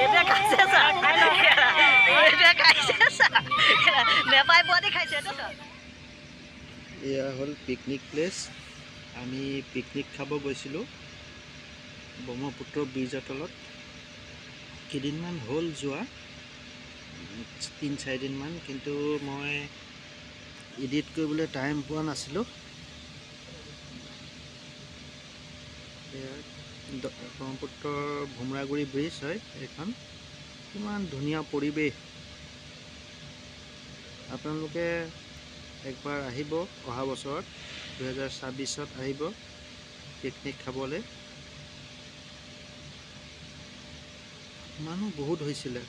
এটা খাইছে স্যাৰ এটা খাইছে স্যাৰ নেপাই পোৱালি খাইছে এটা স্যাৰ এয়া হ'ল পিকনিক প্লেচ আমি পিকনিক খাব গৈছিলোঁ ব্ৰহ্মপুত্ৰ ব্ৰিজৰ তলত কেইদিনমান হ'ল যোৱা 3-4 দিনমান কিন্তু মই এডিট কৰিবলৈ টাইম পোৱা নাছিলোঁ ব্ৰহ্মপুত্ৰৰ ভোমৰাগুৰি ব্ৰিজ হয় এইখন কিমান ধুনীয়া পৰিৱেশ আপোনালোকে একবাৰ আহিব অহা বছৰত 2026ত আহিব পিকনিক খাবলৈ মানুহ বহুত হৈছিলে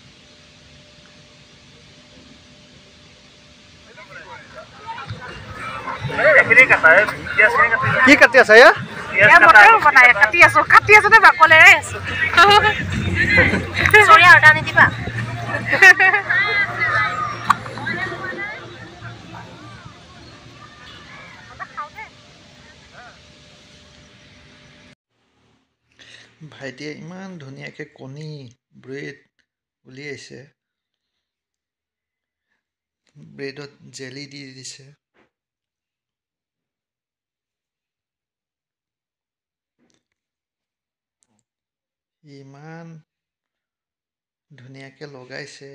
কি কাটি আছে এয়া মটৰ বনাই কাটি আছো নে বাকলেৰে আছো চৰিয়া অৰ্ডাৰ নিদিবা ভাইটিয়ে ইমান ধুনীয়াকৈ কণী ব্ৰেড উলিয়াইছে ব্ৰেডত জেলি দি দিছে ইমান ধুনীয়াকৈ লগাইছে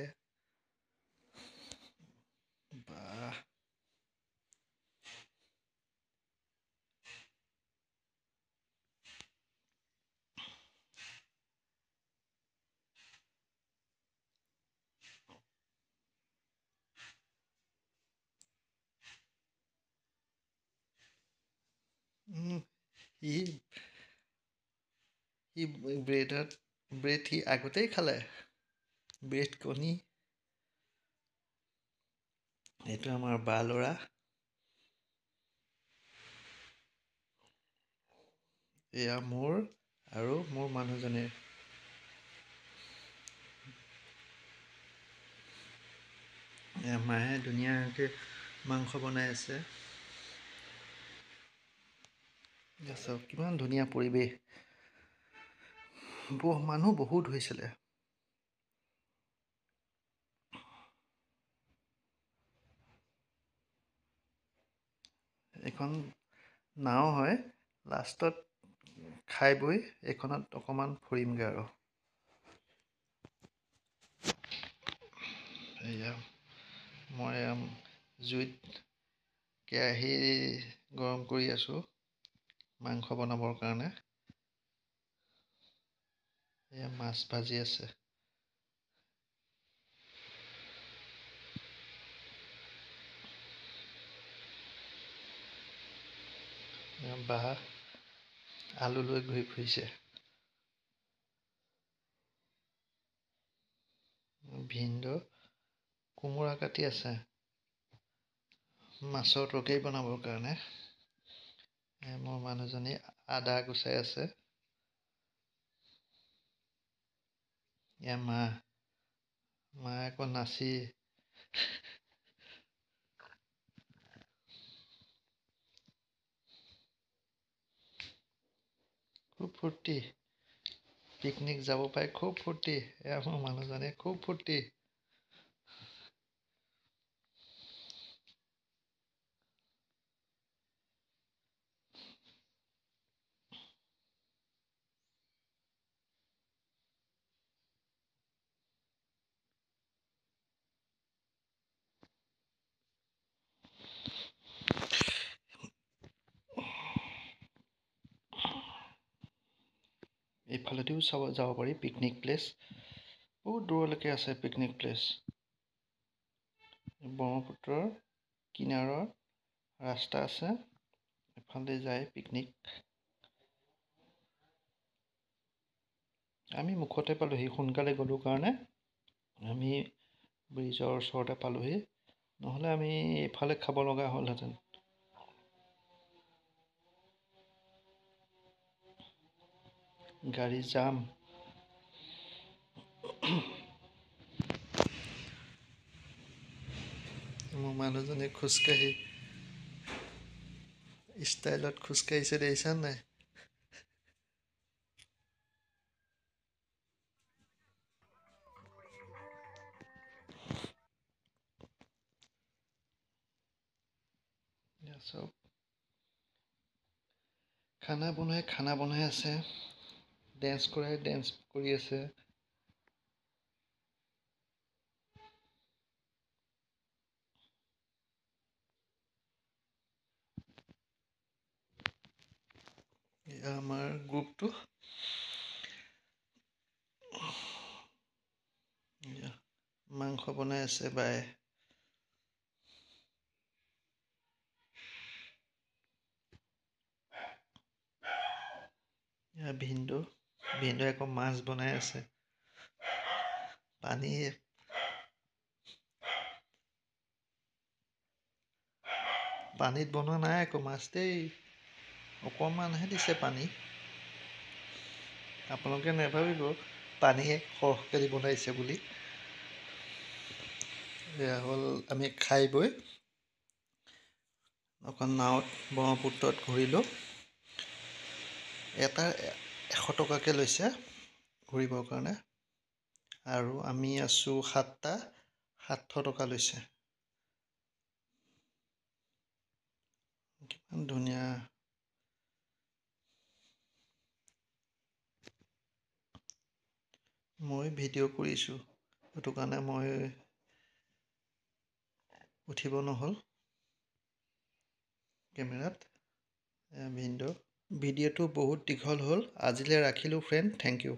বাহ ব্ৰেড সি আগতেই খালে ব্ৰেড কণী এইটো আমাৰ বা ল'ৰা এয়া মোৰ আৰু মোৰ মানুহজনীৰ মায়ে ধুনীয়াকৈ মাংস বনাই আছে চাওক কিমান ধুনীয়া পৰিৱেশ মানুহ বহুত হৈছিলে এখন নাও হয় লাষ্টত খাই বৈ এইখনত অকণমান ফুৰিমগৈ আৰু এয়া মই জুইত কেৰাহী গৰম কৰি আছোঁ মাংস বনাবৰ কাৰণে এয়া মাছ ভাজি আছে বা আলু লৈ ঘূৰি ফুৰিছে ভিনদেউ কোমোৰা কাটি আছে মাছৰ তৰকাৰী বনাবৰ কাৰণে মোৰ মানুহজনী আদা গুচাই আছে এয়া মা আকৌ নাচি খুব ফূৰ্তি পিকনিক যাব পাই খুব ফূৰ্তি এয়া মোৰ মানুহজনী খুব ফূৰ্তি এইফালেদিও যাব পাৰি পিকনিক প্লেচ বহুত দূৰলৈকে আছে পিকনিক প্লেচ ব্ৰহ্মপুত্ৰৰ কিনাৰৰ ৰাস্তা আছে এফালে যায় পিকনিক আমি মুখতে পালোহি সোনকালে গ'লো কাৰণে আমি ব্ৰিজৰ ওচৰতে পালোহি নহ'লে আমি এইফালে খাব লগা হ'লহেঁতেন গাড়ী যাম মোৰ মানুহজনে খোজকাঢ়ি ষ্টাইলত খোজকাঢ়িছে দেখিছা নাই চব খানা বনাই আছে, ডেন্স কৰি আছে। এয়া আমাৰ গ্ৰুপটো। মাংস বনাই আছে বাই। ভিনদেউ আকৌ মাছ বনাই আছে। পানীত বনোৱা নাই আকৌ মাছ দেই, অকণমানহে দিছে পানী। আপোনালোকে নাভাবিব পানীয়ে সৰহকৈ দি বনাইছে বুলি। এয়া হ'ল আমি খাই বৈ অকণ নাৱত ব্ৰহ্মপুত্ৰত ঘূৰিলোঁ। এটাৰ 100 টকাকৈ লৈছে ঘূৰিবৰ কাৰণে, আৰু আমি আছোঁ 7টা, 700 টকা লৈছে। কিমান ধুনীয়া। মই ভিডিঅ' কৰিছোঁ, সেইটো কাৰণে মই উঠিব নহ'ল কেমেৰাত। ভিডিঅ'টো বহুত দীঘল হ'ল, আজিলৈ ৰাখিলোঁ ফ্ৰেণ্ড, থেংক ইউ।